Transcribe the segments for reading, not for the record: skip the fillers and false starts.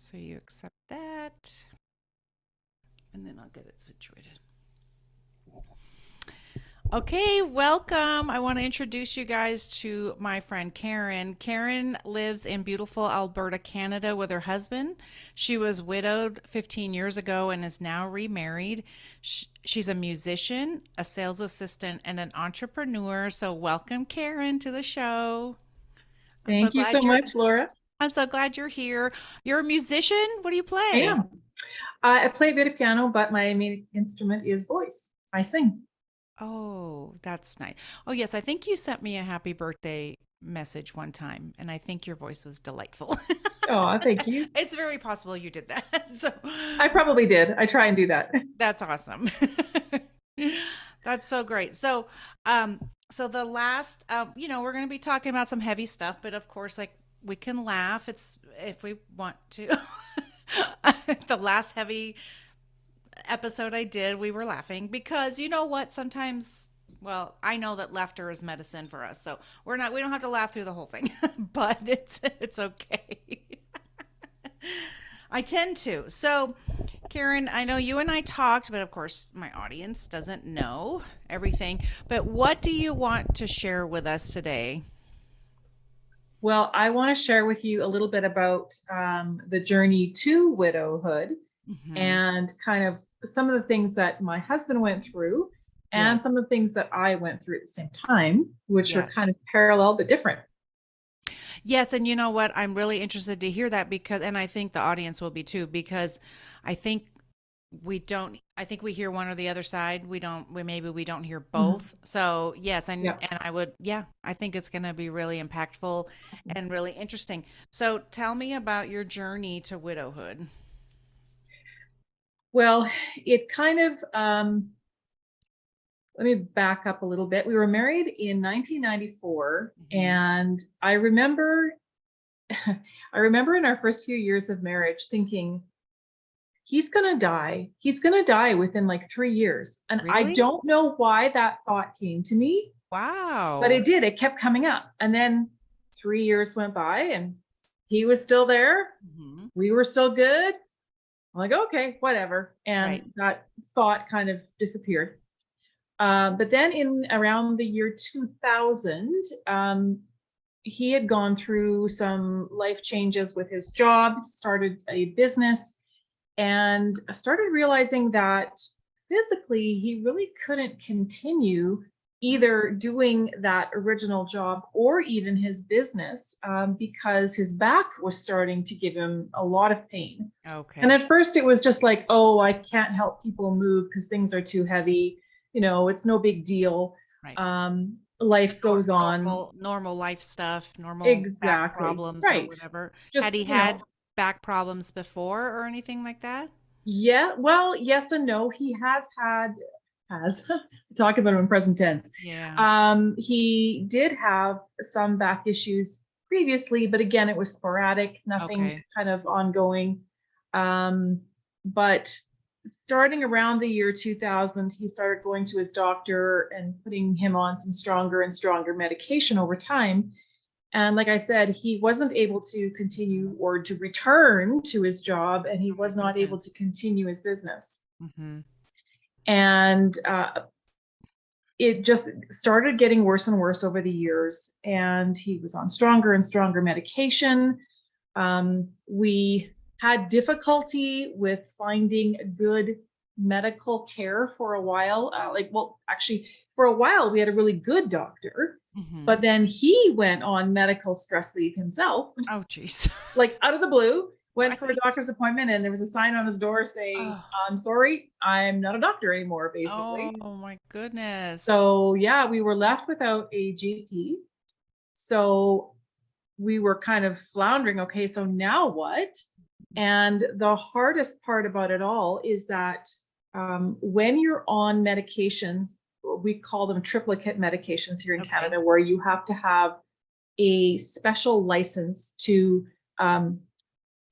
So you accept that, and then I'll get it situated. Okay, welcome. I want to introduce you guys to my friend Karen. Karen lives in beautiful Alberta, Canada with her husband. She was widowed 15 years ago and is now remarried. She's a musician, a sales assistant, and an entrepreneur. So welcome, Karen, to the show. I'm so Thank you glad so you're much, Laura. I'm so glad you're here. You're a musician? What do you I play? am. I play a bit of piano, but my main instrument is voice. I sing. Oh, that's nice. Oh, yes, I think you sent me a happy birthday message one time, and I think your voice was delightful. Oh, thank you. It's very possible you did that. So I probably did. I try and do that. that's awesome. That's so great. So the last, we're going to be talking about some heavy stuff, but of course, like we can laugh. It's if we want to. The last heavy episode I did, we were laughing because you know what? Sometimes, well, I know that laughter is medicine for us, so we don't have to laugh through the whole thing, but it's okay. I tend to. So, Karen, I know you and I talked, but of course, my audience doesn't know everything. But what do you want to share with us today? Well, I want to share with you a little bit about the journey to widowhood Hmm. and kind of some of the things that my husband went through and some Yes. of the things that I went through at the same time, which are Yes. kind of parallel but different. Yes, and you know what? I'm really interested to hear that because, and I think the audience will be too, because I think I think we hear one or the other side. Maybe we don't hear Mhm. both. So yes, Yeah. and I would, yeah, I think it's going to be really impactful Awesome. and really interesting. So tell me about your journey to widowhood. Well, it kind of let me back up a little bit. We were married in 1994, Hmm. and I remember I remember in our first few years of marriage thinking he's going to die. He's going to die within like 3 years. And I Really? don't know why that thought came to me, but Wow. it did. It kept coming up. And then 3 years went by and he was still there. Hmm. We were still good. I'm like, okay, whatever. Right. And that thought kind of disappeared. But then in around the year 2000, he had gone through some life changes with his job, started a business, and started realizing that physically he really couldn't continue Mm. either doing that original job or even his business because his back was starting to give him a lot of pain. And Okay. at first it was just like, oh, I can't help people move because things are too heavy. It's no big deal. Right. Life goes on. Normal life stuff, normal back Exactly. problems or Right. whatever. Had Just, he had back problems before or anything like that? yeah, well, yes and no. He has talk about him in present tense. Yeah. He did have some back issues previously, but again, it was sporadic, nothing Okay. kind of ongoing. But starting around the year 2000, he started going to his doctor and putting him on some stronger and stronger medication over time. And like I said, he wasn't able to continue or to return to his job, and he Oh my was not able to goodness. continue his business. Hmm. And it just started getting worse and worse over the years. And he was on stronger and stronger medication. We had difficulty with finding good medical care for a while. Actually, for a while, we had a really good doctor, Hmm. but then he went on medical stress leave himself, Oh, geez. like out of the blue, went for a Right. doctor's appointment, and there was a sign on his door saying, Oh, I'm sorry, I'm not a doctor anymore, basically. oh my goodness. So, yeah, we were left without a GP. So we were kind of floundering. Okay, so now what? And the hardest part about it all is that when you're on medications, we call them triplicate medications here in Okay. Canada, where you have to have a special license to um,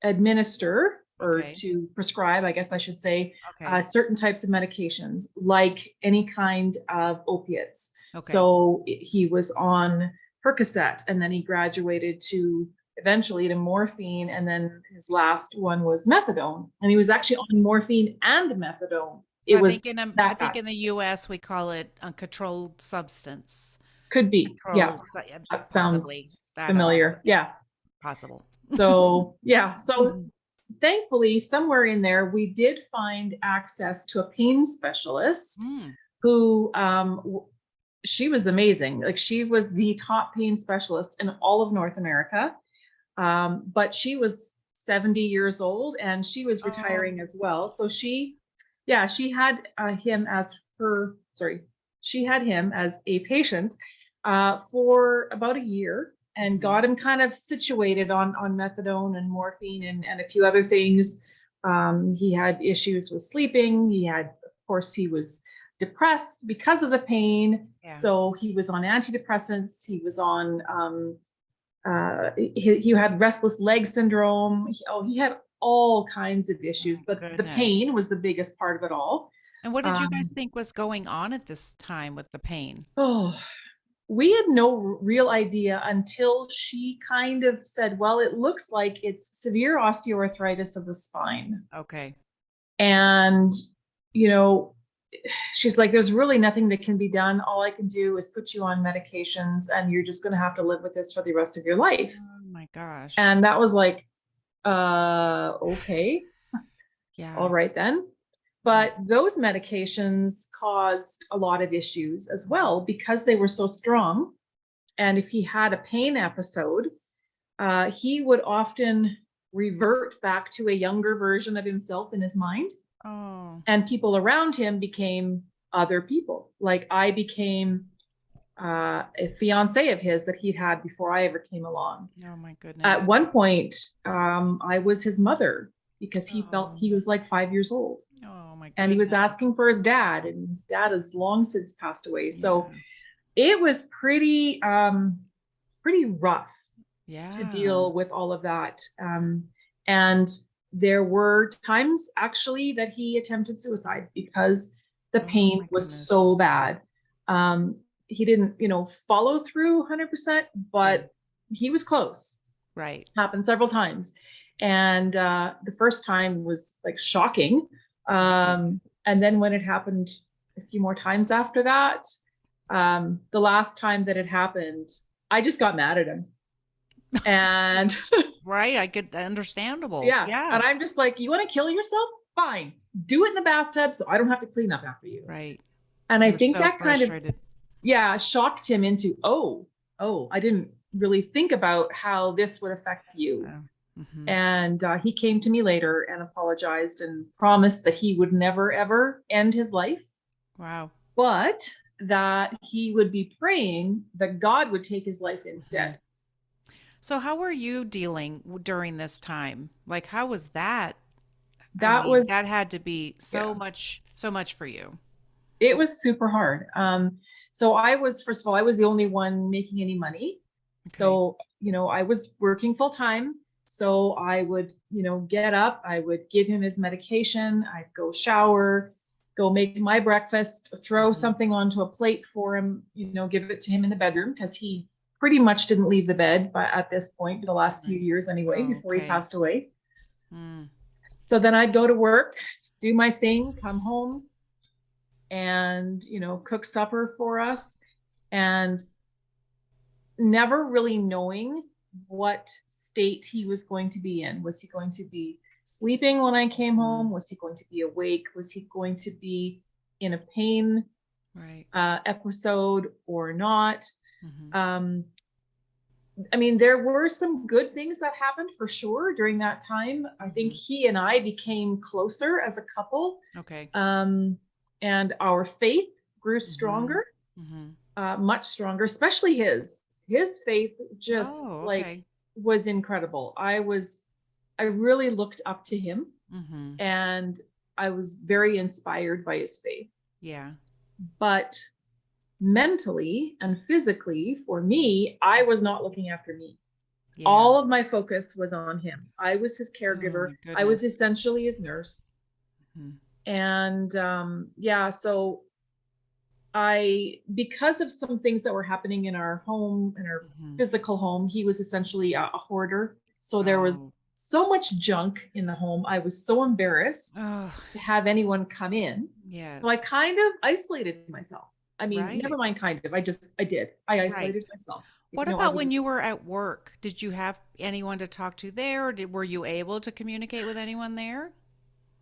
administer or Okay. to prescribe, I guess I should say, Okay. certain types of medications, like any kind of opiates. Okay. So he was on Percocet, and then he graduated to eventually to morphine, and then his last one was methadone, and he was actually on morphine and methadone. So It I was think I that think bad. in the US we call it a controlled substance. Could be, yeah. Controlled, so yeah, That possibly. sounds That also familiar. Yeah. is possible. So yeah, so Mhm. thankfully, somewhere in there, we did find access to a pain specialist Mm. who she was amazing. Like she was the top pain specialist in all of North America. But she was 70 years old and she was Oh, retiring as well. So yeah, she had him as her, sorry, she had him as a patient for about a year and mhm. got him kind of situated on methadone and morphine and a few other things. He had issues with sleeping. Of course, he was depressed because of the pain. Yeah. So he was on antidepressants. He was on he had restless leg syndrome. He had all kinds of issues, Oh, but the goodness. pain was the biggest part of it all. And what did you guys Um, think was going on at this time with the pain? oh, we had no real idea until she kind of said, well, it looks like it's severe osteoarthritis of the spine. Okay. And, you know, she's like, there's really nothing that can be done. All I can do is put you on medications and you're just going to have to live with this for the rest of your life. Oh my gosh. And that was like, okay, all Yeah. right then. Yeah. But those medications caused a lot of issues as well because they were so strong. And if he had a pain episode, he would often revert back to a younger version of himself in his mind. Oh. And people around him became other people. Like I became a fiance of his that he'd had before I ever came along. Oh my At goodness. one point, I was his mother because he felt Oh. he was like 5 years old. Oh my And he was goodness. asking for his dad, and his dad has long since passed away. So Yeah. it was pretty rough to Yeah. deal with all of that. And there were times actually that he attempted suicide because the Oh pain my was goodness. so bad. He didn't, follow through 100%, Yeah. but he was close. Right. Happened several times. And the first time was like shocking. Right. And then when it happened a few more times after that, the last time that it happened, I just got mad at him. And Right. I could understandable. yeah, Yeah. and I'm just like, you want to kill yourself? Fine. Do it in the bathtub so I don't have to clean up after you. Right. And I You're think so that kind of, frustrated. yeah, shocked him into, I didn't really think about how this would affect you. Oh. Hmm. And he came to me later and apologized and promised that he would never, ever end his life, Wow. but that he would be praying that God would take his life Hmm. instead. So how were you dealing during this time? Like, how was that? I That mean, that was, had to be yeah, so much for you. it was super hard. So I was, first of all, I was the only one making any money. Okay. So, I was working full time. So I would, get up, I would give him his medication, I'd go shower, go make my breakfast, throw Hmm. something onto a plate for him, give it to him in the bedroom because he pretty much didn't leave the bed by at this point for the last few Right. years anyway, Oh, before he okay. passed away. Mm. So then I'd go to work, do my thing, come home, and cook supper for us, and never really knowing what state he was going to be in. Was he going to be sleeping when I came home? Mm. Was he going to be awake? Was he going to be in a pain Right. episode or not? Hmm. um, I mean, there were some good things that happened for sure during that time. I think Hmm. he and I became closer as a couple, Okay. um, and our faith grew Hmm. stronger, Hmm. much stronger, especially his. His faith just Oh, like okay. was incredible. I really looked up to him, Hmm. and I was very inspired by his faith. Yeah. But mentally and physically, for me, I was not looking after me. Yeah. All of my focus was on him. I was his Oh caregiver. my I was goodness. essentially his nurse. Mhm. And yeah, so because of some things that were happening in our home, in our Mhm. physical home, he was essentially a hoarder. So there was Oh. so much junk in the home. I was so embarrassed Oh, to have anyone come in. So I yes. kind of isolated myself. I mean, never Right. mind kind of. I did. I Right. isolated myself. What I about was when you were at work? Did you have anyone to talk to there, or were you able to communicate with anyone there?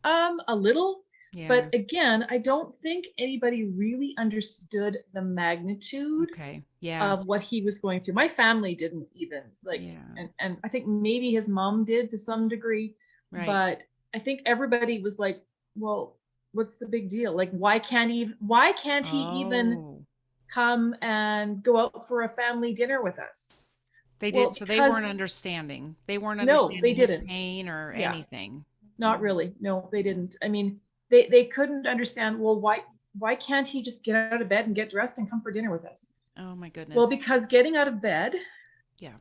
A little, but Yeah. again, I don't think anybody really understood the magnitude Okay. Yeah. of what he was going through. My family didn't even like, Yeah. and I think maybe his mom did to some degree, Right. but I think everybody was like, well, what's the big deal? Like, why can't he even Oh. come and go out for a family dinner with us? They Well, did, so they because weren't understanding. They weren't no, they understanding his didn't. pain or Yeah, anything. not Mm. really. No, they Mm. didn't. I mean, they couldn't understand, well, why can't he just get out of bed and get dressed and come for dinner with us? Oh my Well, goodness. because getting out of bed, Yeah.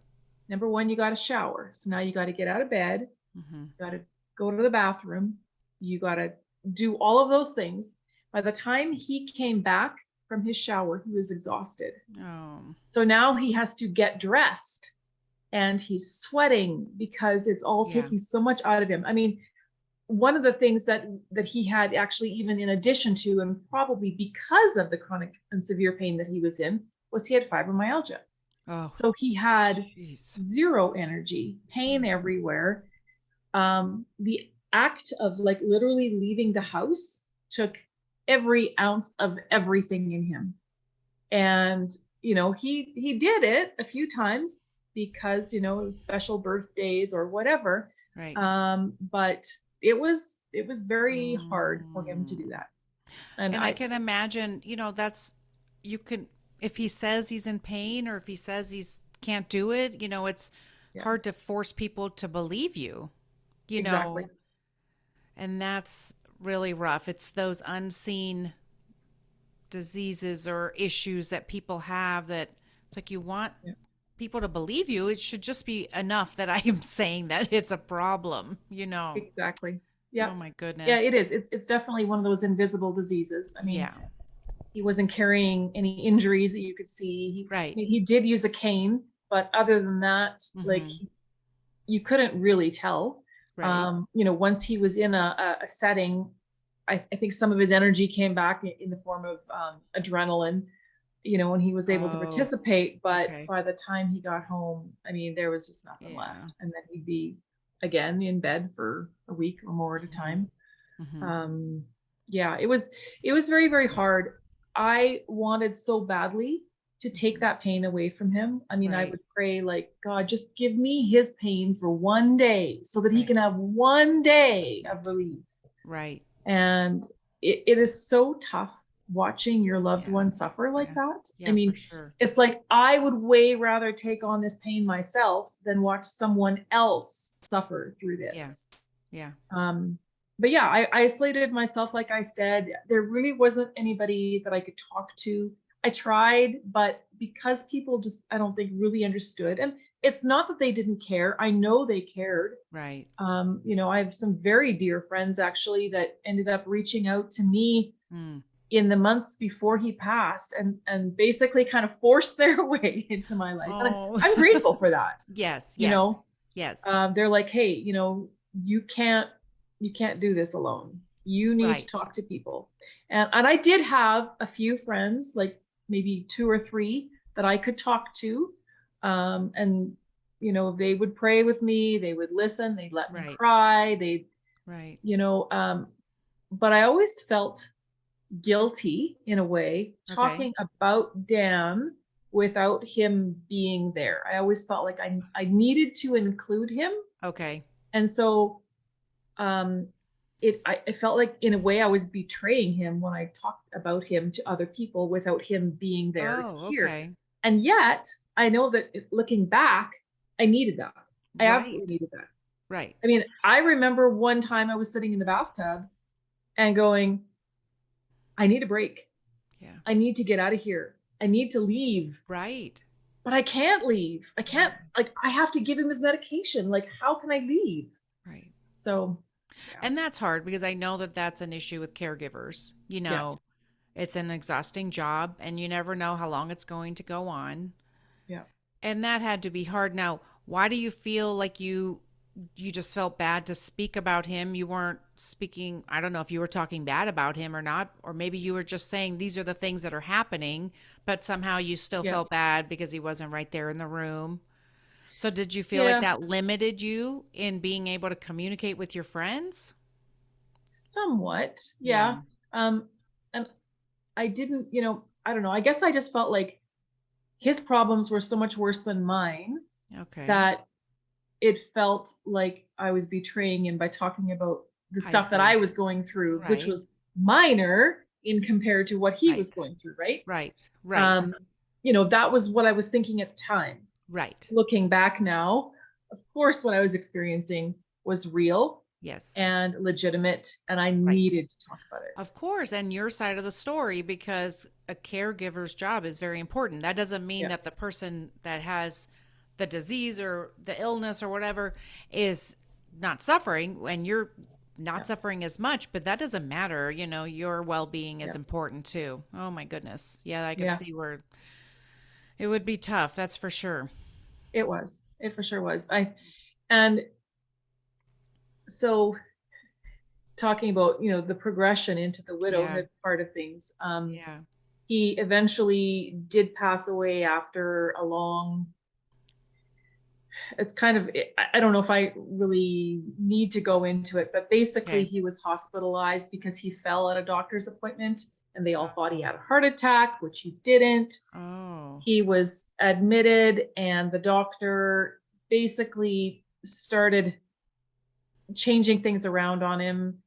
number one, you got to shower. So now you got to get out of bed, Mhm. got to go to the bathroom, you got to do all of those things. By the time he came back from his shower, he was exhausted. Oh. So now he has to get dressed and he's sweating because it's all Yeah. taking so much out of him. I mean, one of the things that he had actually, even in addition to, and probably because of the chronic and severe pain that he was in, was he had fibromyalgia. Oh. So he had Jeez. zero energy, pain Mhm. everywhere. The act of like literally leaving the house took every ounce of everything in him. And he did it a few times because it was special birthdays or whatever. Right. But it was very hard for him to do Mm. that. And And I I can imagine, that's you can if he says he's in pain or if he says he's can't do it, it's Yeah, hard to force people to believe you, you exactly. know, and that's really rough. It's those unseen diseases or issues that people have that it's like you want Yeah, people to believe you. It should just be enough that I am saying that it's a problem. exactly. Yeah. Oh my Yeah, it goodness. is. It's definitely one of those invisible diseases. I mean, Yeah. he wasn't carrying any injuries that you could see. I Right. mean, he did use a cane, but other than that, like Mhm. you couldn't really tell. Right. Once he was in a setting, I think some of his energy came back in the form of adrenaline, when he was able to Oh, participate. But okay. by the time he got home, I mean, there was just nothing Yeah. left. And then he'd be again in bed for a week or more at a Mhm. time. Mhm. Um, yeah, it was very, very hard. I wanted so badly to take Mhm. that pain away from him. I mean, I Right. would pray like, God, just give me his pain for one day so that he Right. can have one day of Right. relief. Right. And it is so tough watching your loved Yeah. one suffer like Yeah. that. I Yeah, for mean, sure. it's like I would way rather take on this pain myself than watch someone else suffer through Yeah. this. Yeah. Um, but yeah, I isolated myself. Like I said, there really wasn't anybody that I could talk to. I tried, but because people just, I don't think, really understood. And it's not that they didn't care. I know they cared. Right. I have some very dear friends actually that ended up reaching out to me Mm. in the months before he passed and basically kind of forced their way into my life. And Oh. I'm grateful for that. Yes. You Yes. know, Yes. they're like, hey, you can't do this alone. You need to Right. talk to people. And I did have a few friends, like maybe two or three that I could talk to. And they would pray with me, they would listen, they'd let me Right. cry, they Right. you know, but I always felt guilty in a way Okay. talking about Dan without him being there. I always felt like I needed to include him. Okay. And so um I felt like in a way I was betraying him when I talked about him to other people without him being there to Oh, hear. okay. And yet I know that looking back, I needed that. I Right. absolutely needed that. Right. I mean, I remember one time I was sitting in the bathtub and going, I need a break. Yeah. I need to get out of here. I need to leave, Right. but I can't leave. I Yeah. can't, like, I have to give him his medication. Like, how can I leave? Right. So, yeah, And that's hard because I know that that's an issue with caregivers, yeah, It's an exhausting job, and you never know how long it's going to go on. Yeah. And that had to be hard. Now, why do you feel like you just felt bad to speak about him? You weren't speaking, I don't know if you were talking bad about him or not, or maybe you were just saying these are the things that are happening, but somehow you still Yeah. felt bad because he wasn't right there in the room. So did you feel like Yeah. that limited you in being able to communicate with your friends? Somewhat. Yeah. Yeah. Um, and I didn't, I don't know. I guess I just felt like his problems were so much worse than mine Okay. that it felt like I was betraying him by talking about the I stuff that I see. was going through, which Right. was minor in compared to what he was Right. going through, right? Right. Right. Um, that was what I was thinking at the time. Right. Looking back now, of course, what I was experiencing was real Yes. and legitimate, and I Right. needed to talk about it. Of course, and your side of the story, because a caregiver's job is very important. That doesn't mean Yeah, that the person that has the disease or the illness or whatever is not suffering, and you're not yeah, suffering as much, but that doesn't matter. Your well being is yeah, important too. Oh my goodness. Yeah, I could yeah. see where it would be tough. That's for sure. It was. It for sure was. And so talking about, the progression into the Yeah. widowhood part of things. Yeah. He eventually did pass away after a long, it's kind of, I don't know if I really need to go into it, but basically Okay. he was hospitalized because he fell at a doctor's appointment and they all thought he Oh. had a heart attack, which he didn't. Oh. He was admitted and the doctor basically started changing things around on him,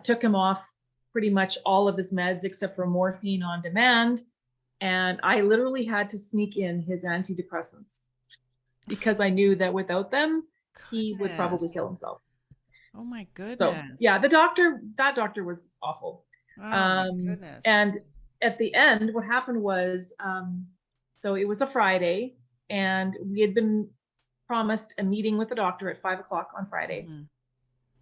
took him off pretty much all of his meds except for morphine on demand. And I literally had to sneak in his antidepressants because I knew that without them, he would probably Goodness. kill himself. Oh my So yeah, goodness. that doctor was awful. Oh my goodness. And at the end, what happened was, so it was a Friday, and we had been promised a meeting with the doctor at 5 o'clock on Friday, Mhm.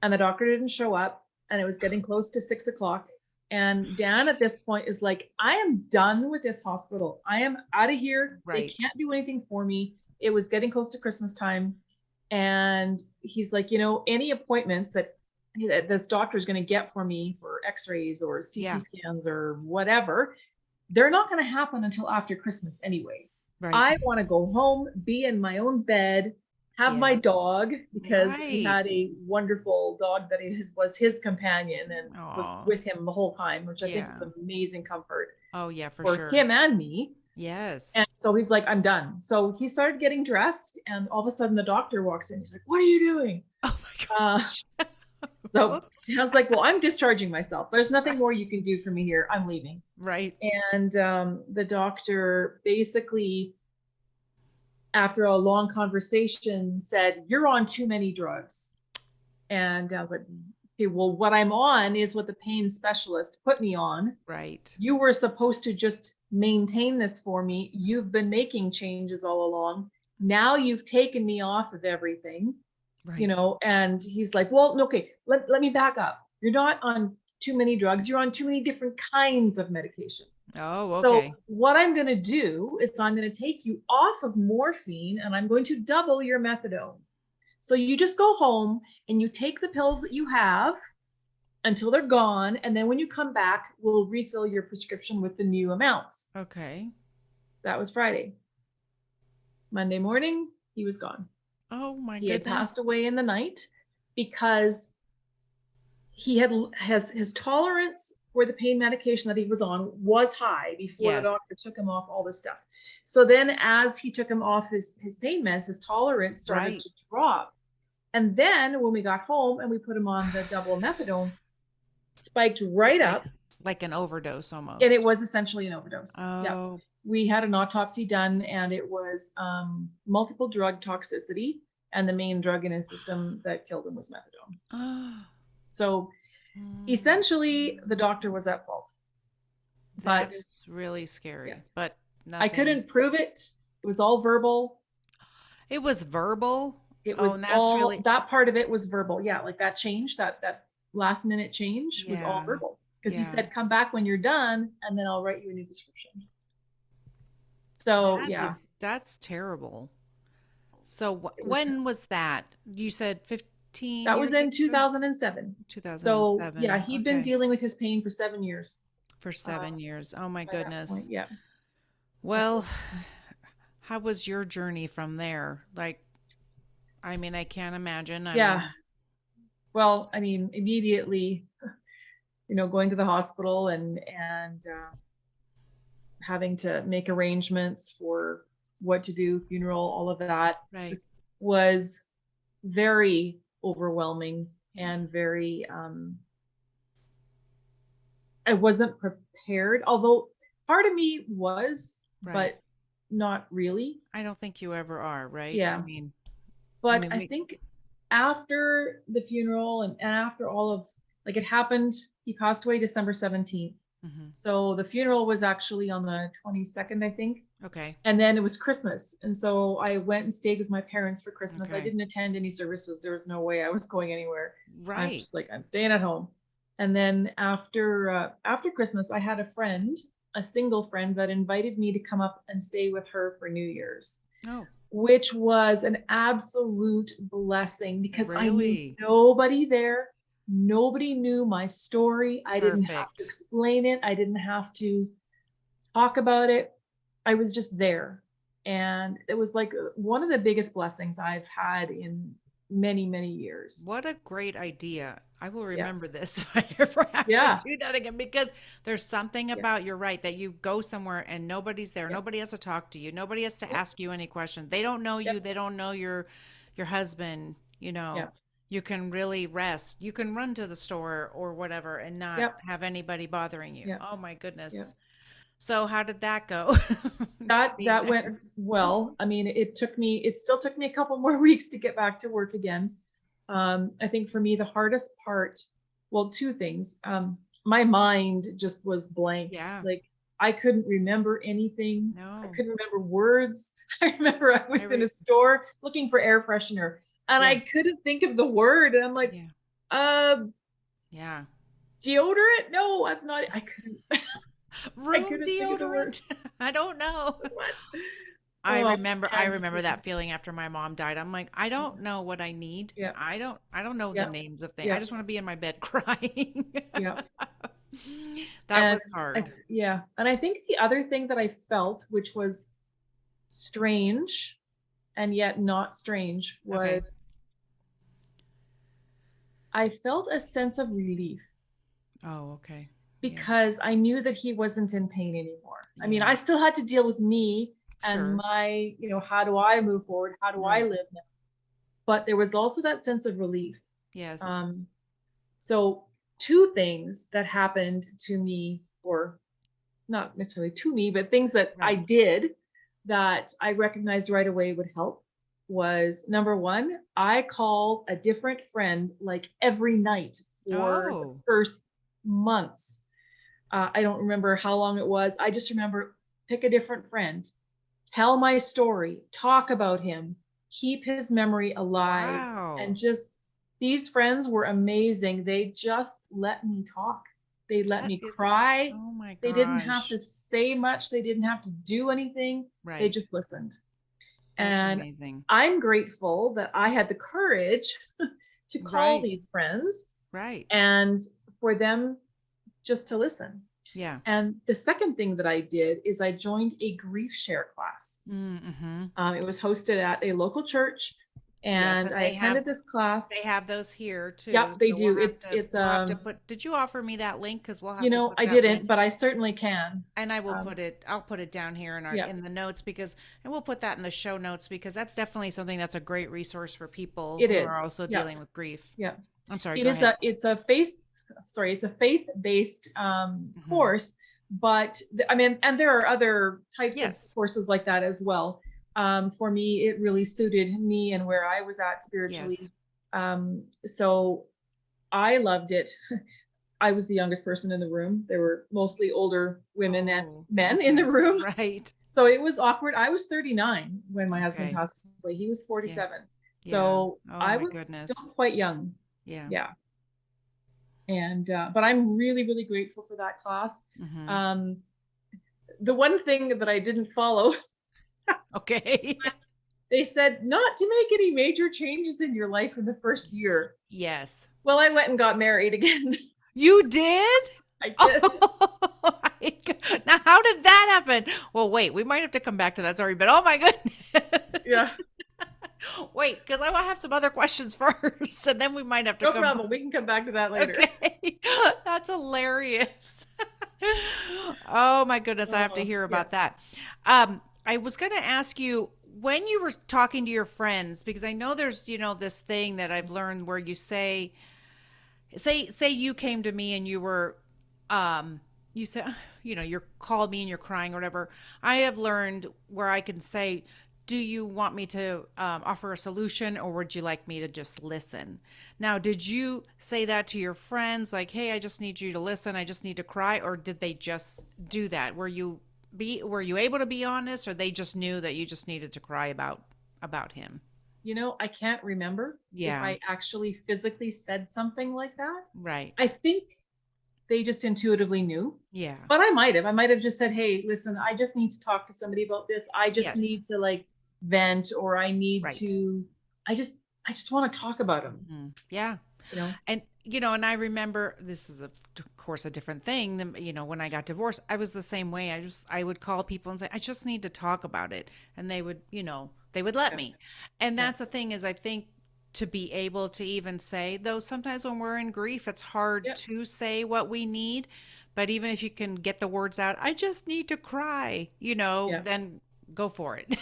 and the doctor didn't show up, and it was getting close to 6 o'clock. And Dan at this point is like, I am done with this hospital. I am out of here. They Right. can't do anything for me. It was getting close to Christmas time. And he's like, any appointments that this doctor is going to get for me for x-rays or CT Yeah. scans or whatever, they're not going to happen until after Christmas anyway. Right. I want to go home, be in my own bed, have my Yes. dog, because he had Right. a wonderful dog that was his companion and was Oh. with him the whole time, which I think was Yeah. an amazing comfort Oh yeah, for for sure. him and me. Yes. And so he's like, I'm done. So he started getting dressed, and all of a sudden the doctor walks in. He's like, what are you doing? Oh my Uh, gosh. so Whoops. I was like, well, I'm discharging myself. There's nothing Right. more you can do for me here. I'm leaving. Right. And the doctor basically, after a long conversation, said, you're on too many drugs. And I was like, okay, well, what I'm on is what the pain specialist put me on. Right. You were supposed to just maintain this for me. You've been making changes all along. Now you've taken me off of everything, Right. and he's like, well, okay, let me back up. You're not on too many drugs. You're on too many different kinds of medication. Oh, So okay. what I'm going to do is I'm going to take you off of morphine and I'm going to double your methadone. So you just go home and you take the pills that you have until they're gone. And then when you come back, we'll refill your prescription with the new amounts. Okay. That was Friday. Monday morning, he was gone. Oh my He had passed goodness. away in the night because he has his tolerance for the pain medication that he was on was high before the Yes. doctor took him off all this stuff. So then as he took him off his pain meds, his tolerance started Right. to drop. And then when we got home and we put him on the double methadone, spiked right It's like up, an overdose and it almost. was essentially an overdose. Yep. Oh. We had an autopsy done, and it was multiple drug toxicity, and the main drug in his system that killed him was methadone. So Mm. essentially, the doctor was at fault. That But is really yeah, scary, but I nothing. couldn't prove it. It was all verbal. It was verbal. It Oh, was and that's all really, that part of it was verbal. Yeah, like that change, that last minute change was all yeah. verbal because he Yeah. said, come back when you're done and then I'll write you a new prescription. So yeah, That's terrible. So it was when terrible. was that? You said 15 That was years in ago? 2007. So yeah, 2007. he'd been Okay. dealing with his pain for 7 years For uh, 7 years. Oh my by that point. goodness. Yeah, Well, unfortunately. how was your journey from there? Like, I mean, I can't imagine. I Yeah. mean, Well, I mean, immediately, going to the hospital and having to make arrangements for what to do, funeral, all of that right. was very overwhelming Yeah. and very I wasn't prepared, although part of me was, Right. but not really. I don't think you ever are, right? Yeah. I But mean, I we, think after the funeral and after all of, like, it happened, he passed away December 17th. mhm. So the funeral was actually on the 22nd, I think. Okay. And then it was Christmas. And so I went and stayed with my parents for Christmas. I Okay. didn't attend any services. There was no way I was going anywhere. I'm Right. just like, I'm staying at home. And then after Christmas, I had a friend, a single friend that invited me to come up and stay with her for New Year's, Oh, which was an absolute blessing because I knew really? nobody there. Nobody knew my story. I didn't have to Perfect. explain it. I didn't have to talk about it. I was just there. And it was like one of the biggest blessings I've had in many, many years. What a great idea. I will Yeah. remember this if I ever have to Yeah. do that again because there's something Yeah. about, you're right, that you go somewhere and nobody's there. Yeah. Nobody has to talk to you. Nobody has to Yep. ask you any questions. They don't know you. Yep. They don't know your husband, you know. Yep. You can really rest. You can run to the store or whatever and not Yep. have anybody bothering you. Yep. Oh my Yep. goodness. So how did that go? Being That there. went well. I mean, it still took me a couple more weeks to get back to work again. I think for me, the hardest part, well, two things. My mind just was blank. Yeah. Like, I couldn't remember anything. I No. couldn't remember words. I remember I I was in a re store looking for air freshener and Yeah. I couldn't think of the word. And I'm like, Yeah. uh, Yeah. deodorant? No, that's not it. I Room couldn't think of the word. deodorant? I don't know. What? I Oh, remember I and remember that feeling after my mom died. I'm like, I don't know what I need. yeah, I don't know the yeah, names of things. I yeah, just want to be in my bed crying. yeah. That And was hard. yeah, and I think the other thing that I felt, which was strange and yet not strange, Okay. was I felt a sense of relief Oh, okay. Yeah. because I knew that he wasn't in pain anymore. I mean, Yeah. I still had to deal with me and Sure. my, how do I move forward? How do I Right. live now? But there was also that sense of relief. Yes. Um, so two things that happened to me, or not necessarily to me, but things that I Right. did that I recognized right away would help was number one, I called a different friend like every night for the Oh. first months. I don't remember how long it was. I just remember pick a different friend, tell my story, talk about him, keep his memory alive. And Wow. just these friends were amazing. They just let me talk. They let That me is, cry. oh my They didn't have to gosh. say much. They didn't have to do anything. They Right. just listened. That's And amazing. I'm grateful that I had the courage to call Right. these friends Right. and for them just to listen. Yeah. And the second thing that I did is I joined a grief share class. Mm-hmm. It was hosted at a local church, Yes, and and I attended this they class. have those here too. Yep, they So do. It's we'll have to put, did you offer me that link? Because we'll have to put I that didn't, link, but I certainly can. and I will Um, put it, I'll put it down here in our yeah, in the notes because, and we'll put that in the show notes because that's definitely something that's a great resource for people it who are is. also Yeah, dealing with grief. yeah. I'm sorry, It go is ahead. it's a faith-based Hmm. course, but I mean, and there are other types of Yes. courses like that as well. For me, it really suited me and where I was at Yes. spiritually. So I loved it. I was the youngest person in the room. There were mostly older women and Oh, men in the okay. room. Right. So it was awkward. I was 39 when my husband Okay. passed away. He was Yeah. 47. Yeah. So Oh I my was goodness. still quite young. Yeah. Yeah. And but I'm really, really grateful for that class. Hmm. Um, the one thing that I didn't follow Okay. was they said not to make any major changes in your life in the first year. Yes. Well, I went and got married again. You did? I did. Oh my God. Now, how did that happen? Well, wait, we might have to come back to that story, but oh my Yeah, goodness. Wait, because I want to have some other questions first, and then we might have to no come. problem. We can come back to that later. Okay. That's hilarious. Oh my goodness, I have to hear Yeah, about that. I was going to ask you when you were talking to your friends, because I know there's, this thing that I've learned where you say you came to me and you were you said you called me and you're crying or whatever. I have learned where I can say, do you want me to offer a solution, or would you like me to just listen? Now, did you say that to your friends, like, hey, I just need you to listen, I just need to cry, or did they just do that? Were you able to be honest, or they just knew that you just needed to cry about him? I can't remember if Yeah. I actually physically said something like that. Right. I think they just intuitively knew. Yeah. But I might have just said, hey, listen, I just need to talk to somebody about this. I just Yes. need to like vent, or I need Right. to, I just, I just want to talk about them, Mhm. Yeah. you know? And I remember, this is, of course, a different thing than, when I got divorced, I was the same way. I would call people and say, I just need to talk about it. And they would let Yeah. me. And Yeah. that's the thing, is I think to be able to even say, though sometimes when we're in grief, it's hard Yeah. to say what we need. But even if you can get the words out, I just need to cry, Yeah. then go for it.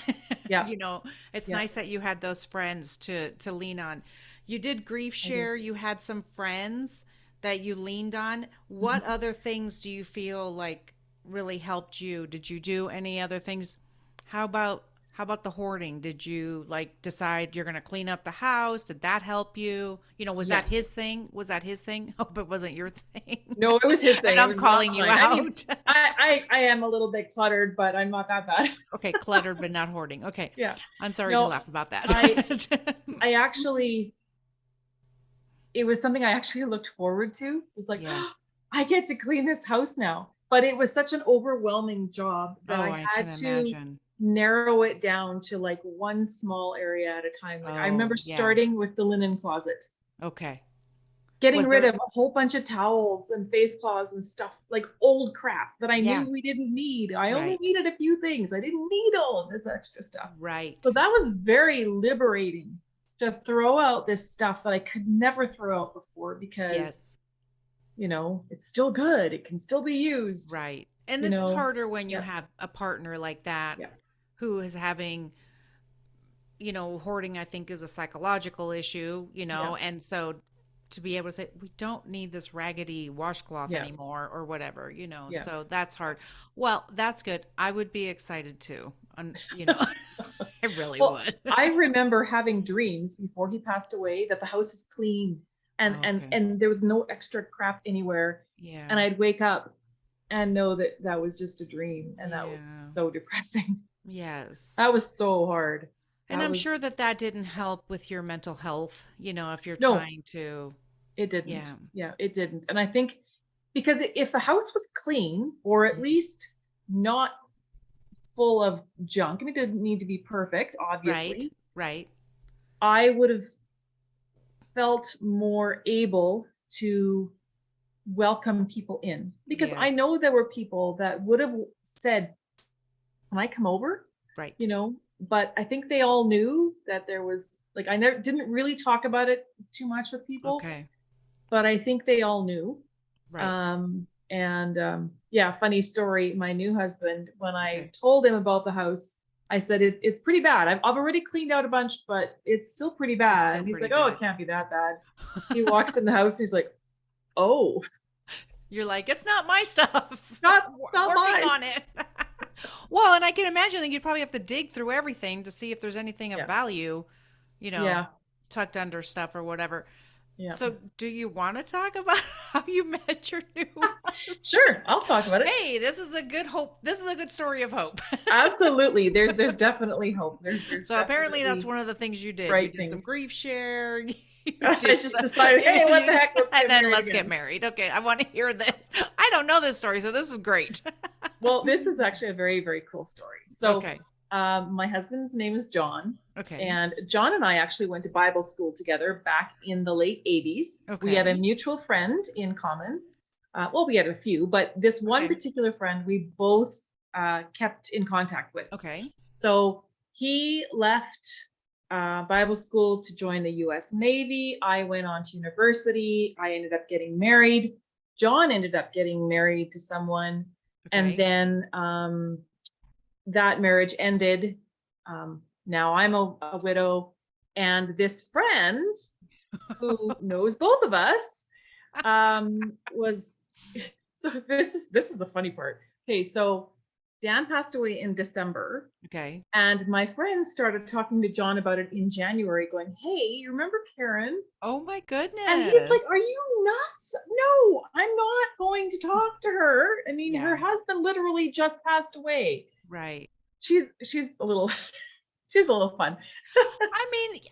Yeah. you know, it's Yeah. nice that you had those friends to lean on. You did grief I did. share, you had some friends that you leaned on. What Mhm. other things do you feel like really helped you? Did you do any other things? How about the hoarding? Did you like decide you're going to clean up the house? Did that help you? Was that Yes. his thing? Was that his thing? Hope it wasn't your thing. No, it was his And thing. It I'm was not calling you mine. I mean, out. I am a little bit cluttered, but I'm not that bad. Okay, cluttered but not hoarding. Okay. Yeah. I'm sorry to No, laugh about I that. I actually it was something I actually looked forward to. It was like, Yeah. I get to clean this house now. But it was such an overwhelming job that Oh, I I can had to imagine. narrow it down to like one small area at a time. Like I remember Oh, yeah. starting with the linen closet, Okay. getting Was rid there? of a whole bunch of towels and face cloths and stuff, like old crap that I Yeah. knew we didn't need. I only Right. needed a few things. I didn't need all of this extra stuff. So Right. that was very liberating to throw out this stuff that I could never throw out before because, Yes. it's still good. It can still be used, Right. And you it's know. harder when you Yeah. have a partner like that Yeah. who is having, hoarding, I think, is a psychological issue, Yeah. and so to be able to say, we don't need this raggedy washcloth Yeah. anymore or whatever, Yeah. so that's hard. Well, that's good. I would be excited too. I really Well, would. I remember having dreams before he passed away that the house was clean and and Okay. and there was no extra crap anywhere. And Yeah. I'd wake up and know that that was just a dream, and that was Yeah. so depressing. Yes. That was so hard. And That I'm sure was that didn't help with your mental health, if you're No, trying to. it didn't. Yeah. Yeah, it didn't. And I think because if the house was clean or at Mhm. least not full of junk, I mean, it didn't need to be perfect, Right. obviously, Right. I would have felt more able to welcome people in because I Yes. know there were people that would have said, "Can I come over?" Right. But I think they all knew that there was like I never didn't really talk about it too much with people, Okay. but I think they all knew. Right. And yeah, funny story. My new husband, when I Okay. told him about the house, I said it's pretty bad. I've already cleaned out a bunch, but it's still pretty It's bad. still And he's pretty like, "Oh, it bad. can't be that bad." He walks in the house and he's like, "Oh, You're like, it's not my stuff. not not Working mine." on it. Well, and I can imagine that you'd probably have to dig through everything to see if there's anything of Yeah, value, you know, yeah, tucked under stuff or whatever. yeah. So, do you want to talk about how you met your new husband? Sure, I'll talk about it. Hey, this is a good hope. This is a good story of hope. Absolutely. There's definitely hope. There's So apparently that's definitely one of the things you did. You bright did some things. grief share. You I did just so. decided, hey, what the heck, let's And get then married let's get again. married. Okay, I want to hear this. I don't know this story, so this is great. Well, this is actually a very, very cool story. So, Okay. my husband's name is John, Okay. and John and I actually went to Bible school together back in the late 80s. We had a Okay. mutual friend in common. Well, we had a few, but this one Okay. particular friend we both kept in contact with. Okay. So he left Bible school to join the US Navy. I went on to university. I ended up getting married. John ended up getting married to someone. And Okay. then that marriage ended. Now I'm a widow. And this friend who knows both of us was so this is the funny part. Okay, so Dan passed away in December, Okay. and my friends started talking to John about it in January, going, "Hey, you remember Karen?" Oh my And he's goodness. like, "Are you nuts? No, I'm not going to talk to her. I mean, her Yeah. husband literally just passed away." Right. She's a little she's a little fun.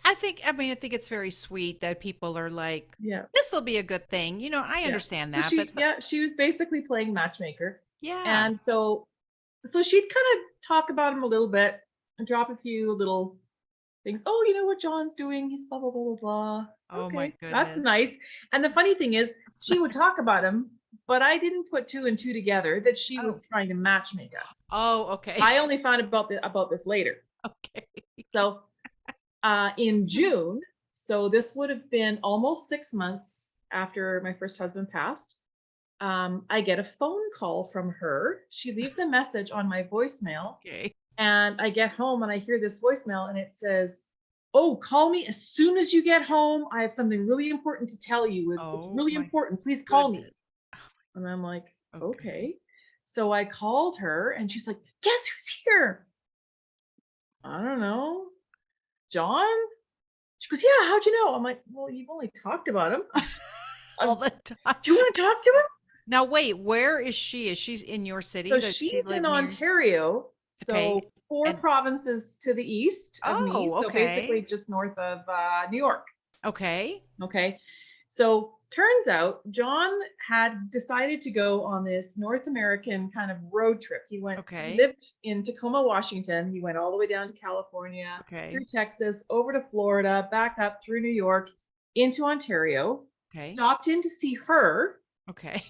I think it's very sweet that people are like, Yeah. this will be a good thing. I Yeah. understand So that, but she was basically playing matchmaker. yeah. And so she'd kind of talk about him a little bit and drop a few little things. Oh, you know what John's doing? He's blah blah blah blah blah. Oh my Okay, that's goodness. nice. And the funny thing is, That's she would nice. talk about him, but I didn't put two and two together that she was Oh. trying to matchmake us. Oh, okay. I only found about this later. Okay. So in June, so this would have been almost 6 months after my first husband passed. I get a phone call from her. She leaves a message on my voicemail, Okay. and I get home and I hear this voicemail, and it says, "Oh, call me as soon as you get home. I have something really important to tell you. It's Oh really my important. Please call me." goodness. And I'm like, Okay. "Okay." So I called her, and she's like, "Guess who's here?" I don't know. John? She goes, "Yeah, how'd you know?" I'm like, "Well, you've only talked about him." All Do the time. you want to talk to him? Now wait, where is she? Is she in your city? So Does she she's in live near? Ontario, Okay. so 4 And provinces to the east of me, oh, so basically okay. just north of, New York, Okay. okay? So, turns out John had decided to go on this North American kind of road trip. He Okay. lived in Tacoma, Washington. He went all the way down to California, Okay. through Texas, over to Florida, back up through New York, into Ontario, Okay. stopped in to see her. Okay.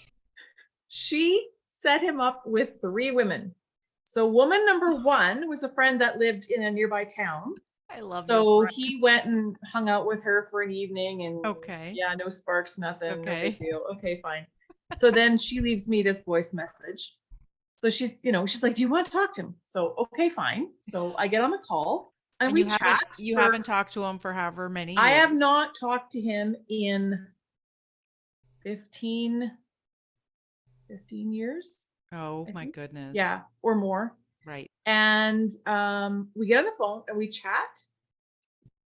She set him up with 3 women. So woman number 1 was a friend that lived in a nearby town. I love your So friend. he went and hung out with her for an evening, and Okay. yeah, no sparks, nothing, no big Okay. deal. Okay, fine. So then she leaves me this voice message. So she's like, "Do you want to talk to him?" So okay, fine. So I get on the call and And we chat you for haven't talked to him for however many I have years? not talked to him in 15 15 years, Oh I my think. goodness. Yeah, or more. Right. And we get on the phone and we chat,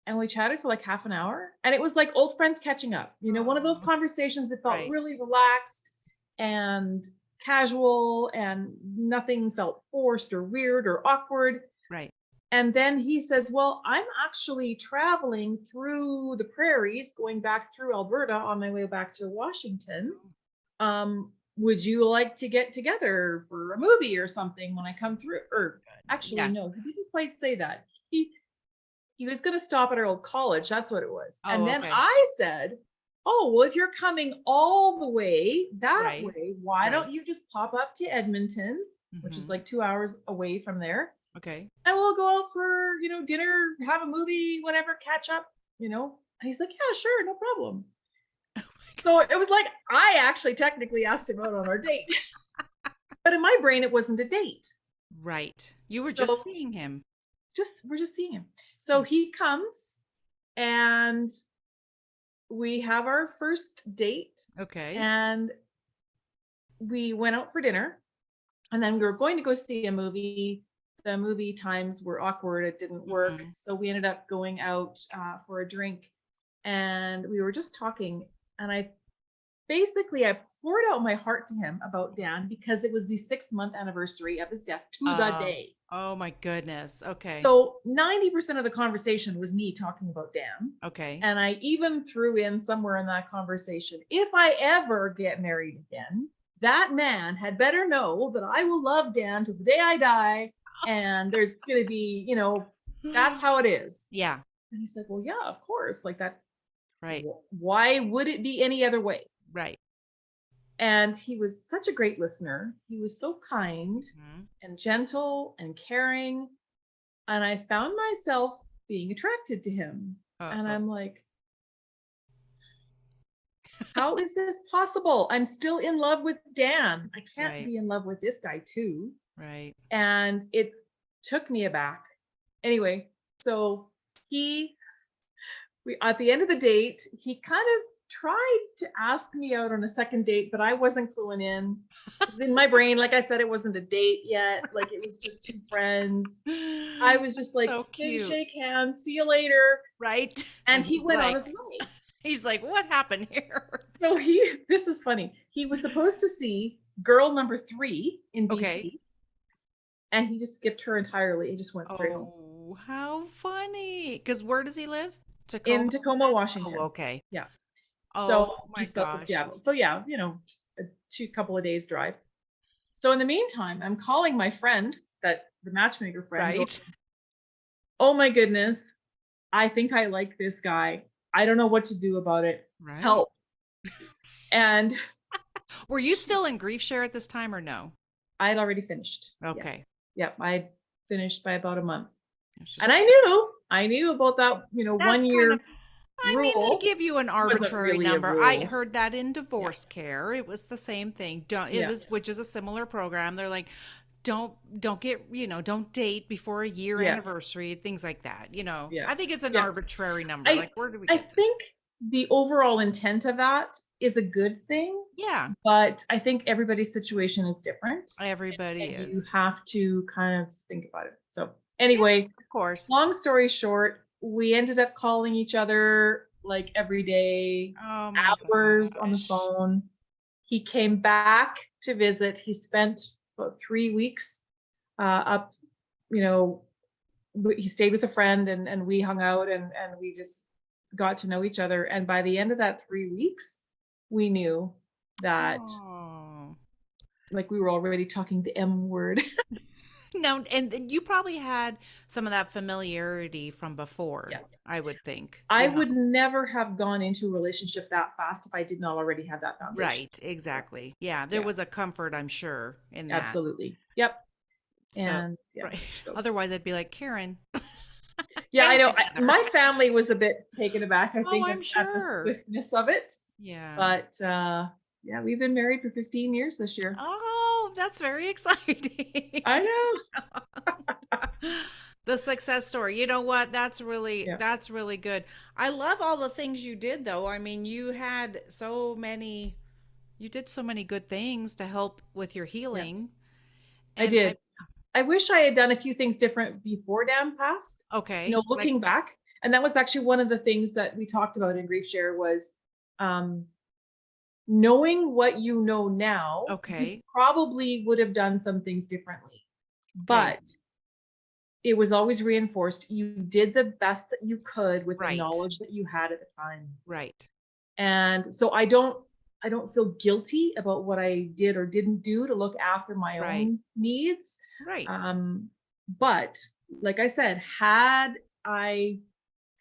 and we chatted for like half an hour, and it was like old friends catching up, one of those Oh, conversations that felt right. really relaxed and casual, and nothing felt forced or weird or awkward. Right. And then he says, "Well, I'm actually traveling through the prairies, going back through Alberta on my way back to Washington. Oh, Would you like to get together for a movie or something when I come through?" my Or goodness. actually, Yeah. no, he didn't quite say that. He was going to stop at our old college. That's what it was. Oh, And then okay. I said, "Oh, well, if you're coming all the way that Right. way, why Right. don't you just pop up to Edmonton, which is Mhm. like 2 hours away from there, Okay. and we'll go out for, dinner, have a movie, whatever, catch up, And he's like, "Yeah, sure, no problem." So it was like I actually technically asked him out on our date, but in my brain, it wasn't a date. Right. You were just So seeing him. we're just seeing him. So Yeah. he comes, and we have our first date, Okay. and we went out for dinner, and then we were going to go see a movie. The movie times were awkward. It didn't work. Mhm. So we ended up going out for a drink, and we were just talking. And I poured out my heart to him about Dan, because it was the 6-month anniversary of his death, to the Oh, day. Oh my goodness. Okay. So 90% of the conversation was me talking about Dan. Okay. And I even threw in somewhere in that conversation, if I ever get married again, that man had better know that I will love Dan to the day I die. And there's going to be, that's how it is. Yeah. And he's like, well, yeah, of course. Like that. Right. Why would it be any other way? Right. And he was such a great listener. He was so kind Mhm. and gentle and caring. And I found myself being attracted to him. And Uh-oh. I'm like, how is this possible? I'm still in love with Dan. I can't Right. be in love with this guy too. Right. And it took me aback. Anyway, so he we at the end of the date, he kind of tried to ask me out on a second date, but I wasn't cluing in. Because in my brain, like I said, it wasn't a date yet. Like it was just two friends. I was just That's like, so maybe cute. shake hands, see you later. Right? And And he he's went on like, his way. what happened here? So this is funny. He was supposed to see girl number 3 in Okay. BC, and he just skipped her entirely. He just went straight home Oh, how funny. Because where does he live? in Tacoma, you Tacoma, said? Oh, Washington. okay. Yeah. Oh So my just south of gosh. Seattle. So yeah, a couple of days drive. So in the meantime, I'm calling my friend, that the matchmaker friend, going, Right? oh my goodness, I think I like this guy. I don't know what to do about it. Right. Help. And Were you still in grief share at this time or no? I had already finished. Yeah. Okay. Yeah. I finished by about a month. It's And just I knew about that, that's one kind of year I mean, they rule. give you an It wasn't arbitrary really a number. I rule. heard that in Yeah. divorce care. It was the same thing. Don't it Yeah. was which is a similar program. They're like, don't get, don't date before a year Yeah. anniversary, things like that. Yeah. I think it's an Yeah. arbitrary number. I Like, where do we I get this? think the overall intent of that is a good thing, Yeah, but I think everybody's situation is different, everybody and you is. have to kind of think about it. So Yeah, anyway, of course. long story short, we ended up calling each other like every day, Oh my hours on the gosh. phone. He came back to visit. He spent about 3 weeks up, you know, he stayed with a friend, and we hung out, and we just got to know each other. And by the end of that 3 weeks, we knew that, Oh. like, we were already talking the M word. No, and then you probably had some of that familiarity from Yeah. before, I would think, I would never have gone into a relationship that fast if I did not already have that foundation. Right, Yeah. exactly. Yeah, there Yeah. was a comfort, I'm sure, in that. Absolutely. Yep. So, And yeah. right. So Otherwise, I'd be like, Karen, yeah, get I it know. together. My family was a bit taken aback, I Oh, think, I'm at the sure. swiftness of it. Yeah. But yeah, we've been married for 15 years this year. Oh, that's very exciting. I know. The success story. You know what? Yeah. That's really good. I love all the things you did though. I mean, you did so many good things to help with your Yeah. healing. I And did. I wish I had done a few things different before Dan passed, okay, like looking back. And that was actually one of the things that we talked about in Grief Share was, um, knowing what you know now, you okay, probably would have done some things differently. okay, But it was always reinforced. You did the best that you could with the right, knowledge that you had at the time. right, And so I don't feel guilty about what I did or didn't do to look after my right, own needs. right. But like I said, I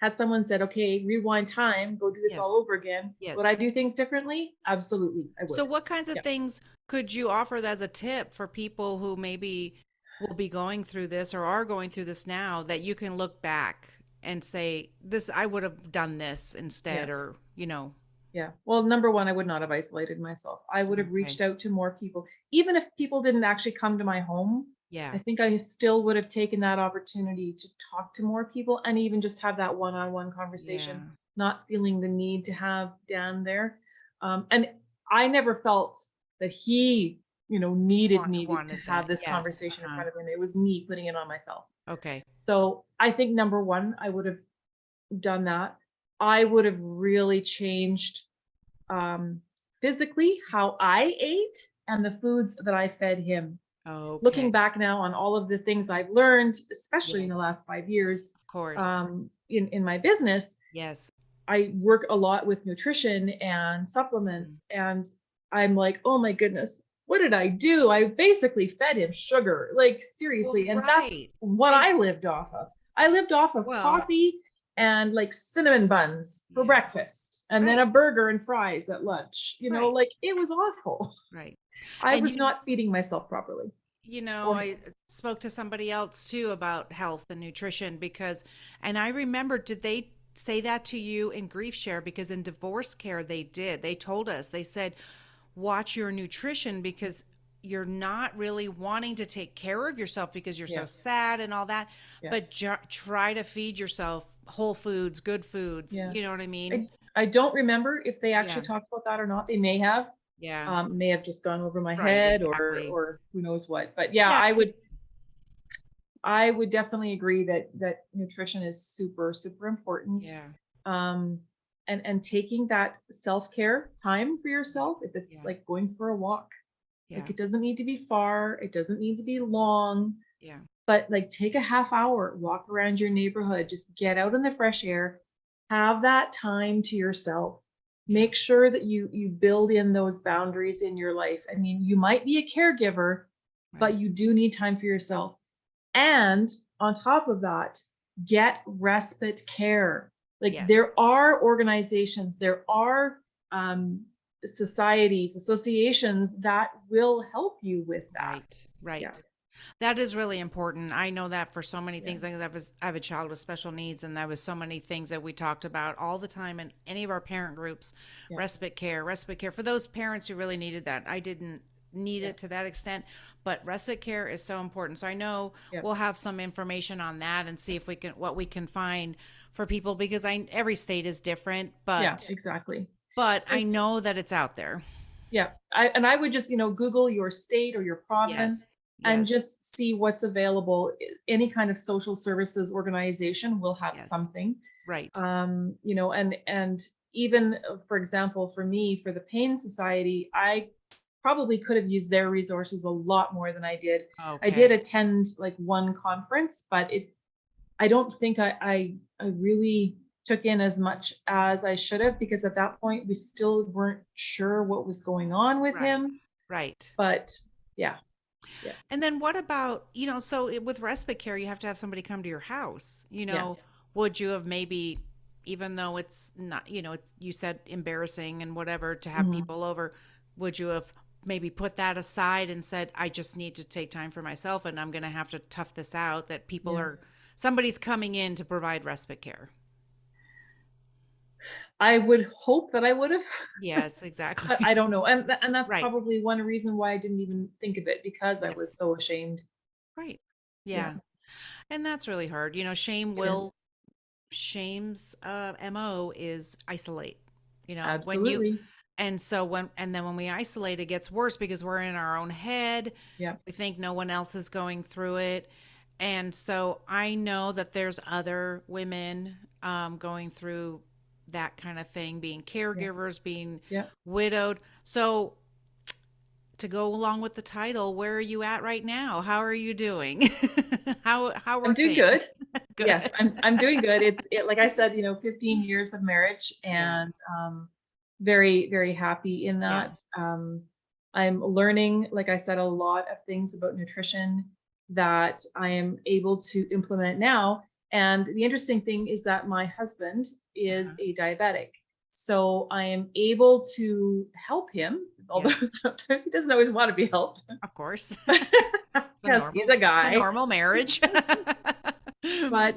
had someone said, okay, rewind time, go do this all Yes, over again, would yes. I do things differently? Absolutely, I would. So what kinds of Yeah. things could you offer as a tip for people who maybe will be going through this or are going through this now that you can look back and say, this, I would have done this Yeah. instead, or, Yeah. Well, number one, I would not have isolated myself. I would have okay. reached out to more people. Even if people didn't actually come to my home, I Yeah. think I still would have taken that opportunity to talk to more people and even just have that one-on-one conversation, Yeah. not feeling the need to have Dan there. And I never felt that he, needed me to Wanted have that. this Yes. conversation in front of him. It was me putting it on myself. Okay. So I think number one, I would have done that. I would have really changed, um, physically how I ate and the foods that I fed him. Looking Okay. back now on all of the things I've learned, especially in the Yes. last 5 years, Of course. in my business, Yes. I work a lot with nutrition and Mm. supplements, and I'm like, "Oh my goodness, what did I do?" I basically fed him sugar, like, Well, seriously, and that's right. what And I lived off of. I lived off of well, coffee and, like, cinnamon buns for yeah. breakfast, and then Right. a burger and fries at lunch, Right. like, it was awful. Right. I And was not feeding myself properly or I spoke to somebody else too about health and nutrition because, and I remember, did they say that to you in grief share? Because in divorce care, they did. They told us, they said, watch your nutrition because you're not really wanting to take care of yourself because you're so yeah, sad and all that, yeah, but try to feed yourself whole foods, good foods. yeah. You know what I mean? I don't remember if they actually Yeah. talked about that or not. They may have. Yeah. May have just gone over my Right. head Exactly. or who knows what. But yeah, Yeah. Because, I would definitely agree that nutrition is super, super important. yeah. Um, and taking that self-care time for yourself, if it's Yeah. like going for a walk, like Yeah. it doesn't need to be far, it doesn't need to be long, Yeah. but like take a half hour, walk around your neighborhood, just get out in the fresh air, have that time to yourself. Yeah. Make sure that you build in those boundaries in your life. I mean, you might be a caregiver, but Right. you do need time for yourself. And on top of that, get respite care. Like Yes. there are organizations, there are um, societies, associations that will help you with that. Right. Yeah, Right. That is really important. I know that for so many yeah, things. I have a child with special needs, and that was so many things that we talked about all the time in any of our parent groups. yeah, Respite care for those parents who really needed that. I didn't need yeah, it to that extent, but respite care is so important. So I know yeah, we'll have some information on that and see if we can what we can find for people because I every state is different, yeah, exactly. but I And know that it's out there. yeah, I would just, Google your state or your province Yes. and Yes. just see what's available. Any kind of social services organization will have Yes. something. Right. And even for example, for me, for the Pain Society, I probably could have used their resources a lot more than I did. I did Okay. attend like one conference, but I don't think I really took in as much as I should have because at that point we still weren't sure what was going on with Right. him. Right. But yeah, yeah, And then what about, so with respite care, you have to have somebody come to your house. yeah. Would you have maybe, even though it's not, it's, you said embarrassing and whatever to have Mhm. people over, would you have maybe put that aside and said, I just need to take time for myself and I'm going to have to tough this out that Yeah. somebody's coming in to provide respite care? I would hope that I would have, Yes, but I exactly. don't know. And that's Right. probably one reason why I didn't even think of it because I was Yes. so ashamed. Right. Yeah, Yeah. And that's really hard. it is. Shame's MO is isolate. When you Absolutely. and so and then when we isolate it gets worse because we're in our own head. Yeah, We think no one else is going through it. And so I know that there's other women going through that kind of thing, being yeah, caregivers, being yeah. widowed. So to go along with the title, where are you at right now? How are you doing? How I'm are doing things? good. Yes, Good. I'm doing good. Like I said, 15 years of marriage Yeah. and very, very happy in Yeah. that. I'm learning, like I said, a lot of things about nutrition that I am able to implement now. And the interesting thing is that my husband is Uh-huh. a diabetic. So I am able to help him, although Yes. sometimes he doesn't always want to be helped Of course. because he's a It's a guy. normal marriage. But,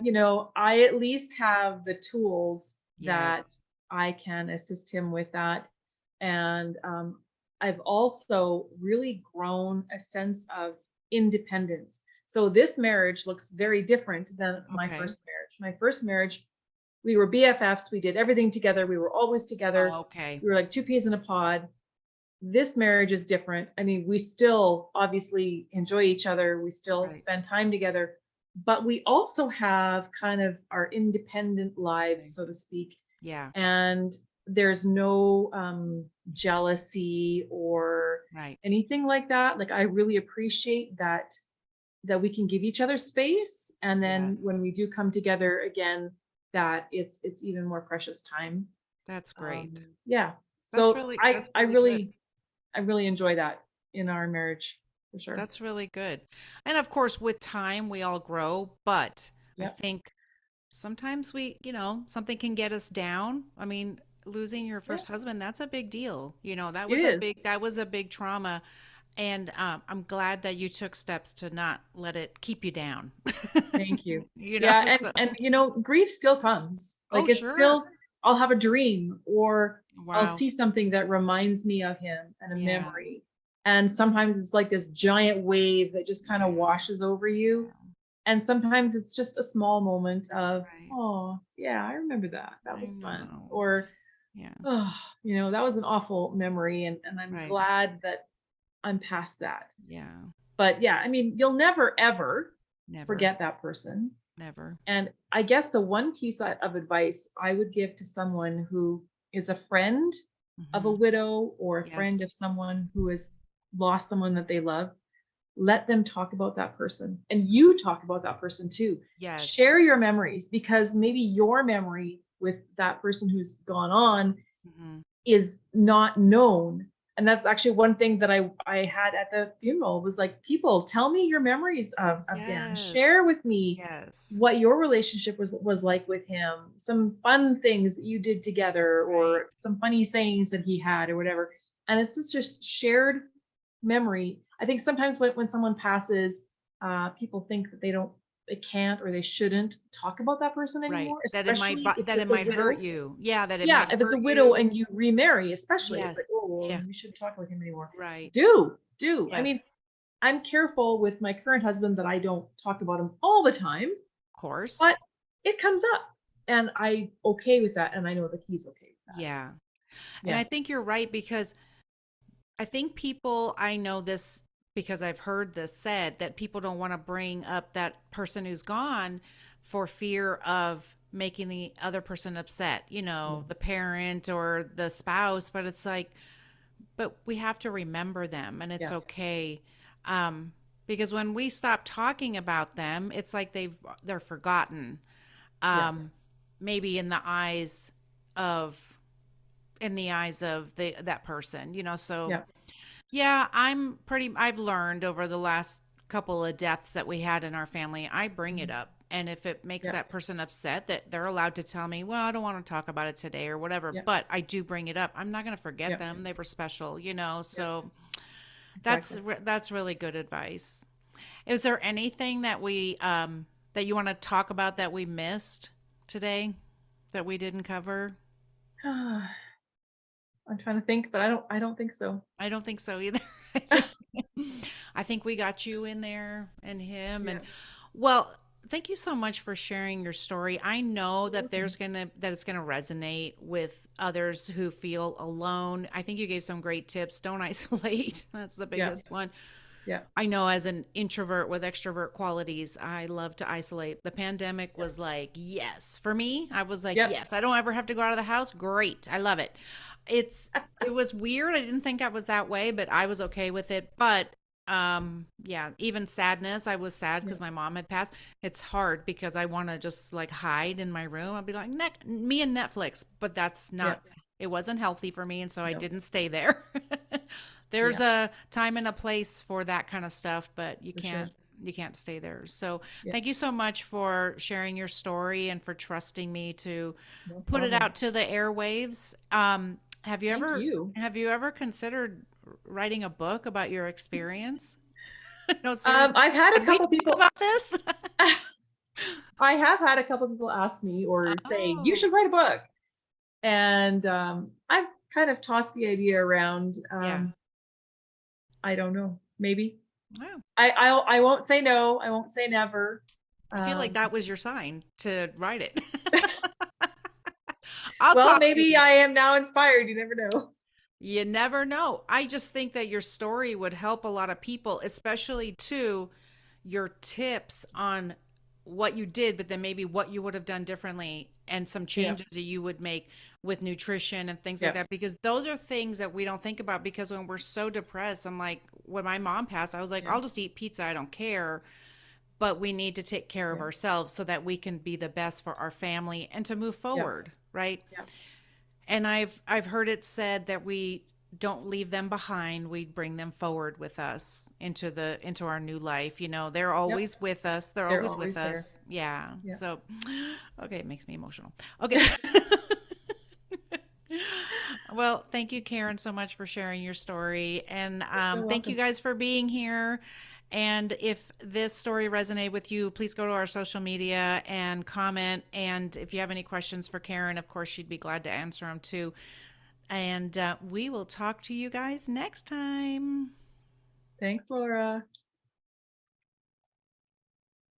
I at least have the tools that Yes. I can assist him with that. And I've also really grown a sense of independence. So this marriage looks very different than my Okay. first marriage. My first marriage, we were BFFs. We did everything together. We were always together. Oh, okay. We were like two peas in a pod. This marriage is different. I mean, we still obviously enjoy each other. We still Right. spend time together, but we also have kind of our independent lives, Okay. so to speak. Yeah. And there's no jealousy or Right. anything like that. Like I really appreciate that we can give each other space, and then when Yes. we do come together again, that it's even more precious time. That's great. Yeah. So That's really good. I really enjoy that in our marriage for sure. That's really good. And of course, with time, we all grow, but I Yep. think sometimes something can get us down. I mean, losing your Yeah, first husband, that's a big deal. it is. That was a big trauma. And I'm glad that you took steps to not let it keep you down. Thank you. You know, Yeah, so, and grief still comes. oh, Like it's sure. still I'll have a dream or I'll Wow. see something that reminds me of him and a Yeah. memory. And sometimes it's like this giant wave that just kind of Yeah. washes over you. And sometimes it's just a small moment of, Right. oh, yeah, I remember that. That I was fun. know. Or, Yeah. oh, that was an awful memory. And I'm Right. glad that I'm past that. Yeah. But yeah, I mean, you'll never, ever Never. forget that person. Never. And I guess the one piece of advice I would give to someone who is a friend of a Hmm. widow or a friend Yes. of someone who has lost someone that they love, let them talk about that person. And you talk about that person too. Yes. Share your memories because maybe your memory with that person who's gone on Hmm. is not known. And that's actually one thing that I had at the funeral was like, people tell me your memories of Dan. Share Yes. with me Yes. what your relationship was like with him, some fun things that you did together Right. or some funny sayings that he had or whatever. And it's just shared memory. I think sometimes when someone passes, people think that they can't or they shouldn't talk about that person Right. anymore, especially if That it it's a might hurt widow. you. Yeah, that it Yeah, might if it's a hurt widow you. and you remarry, especially, it's Yes. like, oh, well, Yeah. you shouldn't talk with him anymore. Right. Do. I mean, Yes. I'm careful with my current husband that I don't talk about him all the time, Of course. but it comes up and I okay with that. And I know that he's okay with that. So, Yeah. And yeah. I think you're right because I think I know this because I've heard this said that people don't want to bring up that person who's gone for fear of making the other person upset, Yeah. the parent or the spouse. But it's like, but we have to remember them and it's Yeah. okay. Um, because when we stop talking about them, it's like they're forgotten. Yeah. Um, maybe of in the eyes of that person, so Yeah. yeah, I've learned over the last couple of deaths that we had in our family, I bring it Mhm. up. And if it makes Yeah. that person upset, that they're allowed to tell me, well, I don't want to talk about it today or whatever, Yeah. but I do bring it up. I'm not going to forget Yeah. them. They were special, Yeah. so Exactly. that's really good advice. Is there anything that you want to talk about that we missed today that we didn't cover? I'm trying to think, but I don't think so. I don't think so either. I think we got you in there and him Yeah. and well, thank you so much for sharing your story. I know You're that welcome. it's going to resonate with others who feel alone. I think you gave some great tips. Don't isolate. That's the Yeah. biggest one. Yeah. I know as an introvert with extrovert qualities, I love to isolate. The pandemic Yeah. was like, yes. For me, I was like, Yep. yes, I don't ever have to go out of the house. Great. I love it. It was weird. I didn't think I was that way, but I was okay with it. But yeah, even sadness, I was sad Yeah. because my mom had passed. It's hard because I want to just like hide in my room. I'd be like, me and Netflix, but that's Yeah. not it wasn't healthy for me, and so I No. didn't stay there. There's Yeah. a time and a place for that kind of stuff, but For sure. you can't stay there. So, Yeah. thank you so much for sharing your story and for trusting me to No put it problem. out to the airwaves. Thank you. Have you ever considered writing a book about your experience? No, seriously. I've had a Could we couple talk people about this? I have had a couple people ask me or say, "You Oh, should write a book." And I've kind of tossed the idea around. yeah. I don't know. Maybe. Wow. I won't say no. I won't say never. I feel like Um, that was your sign to write it. I'll well, talk to maybe you. I am now inspired. You never know. You never know. I just think that your story would help a lot of people, especially too your tips on what you did, but then maybe what you would have done differently and some Yeah. changes that you would make with nutrition and things like Yeah. that, because those are things that we don't think about, because when we're so depressed, I'm like, when my mom passed, I was like, Yeah. I'll just eat pizza, I don't care. But we need to take care of Yeah. ourselves so that we can be the best for our family and to move Yeah. forward, right? Yeah. And I've heard it said that we don't leave them behind, we bring them forward with us into our new life. They're Yep. always with us, they're They're always with always there. us. Yeah. Yeah. So okay, it makes me emotional. Okay. Well, thank you, Karen, so much for sharing your story. And You're so thank you welcome. guys for being here. And if this story resonated with you, please go to our social media and comment. And if you have any questions for Karen, of course, she'd be glad to answer them too. And we will talk to you guys next time. Thanks, Laura.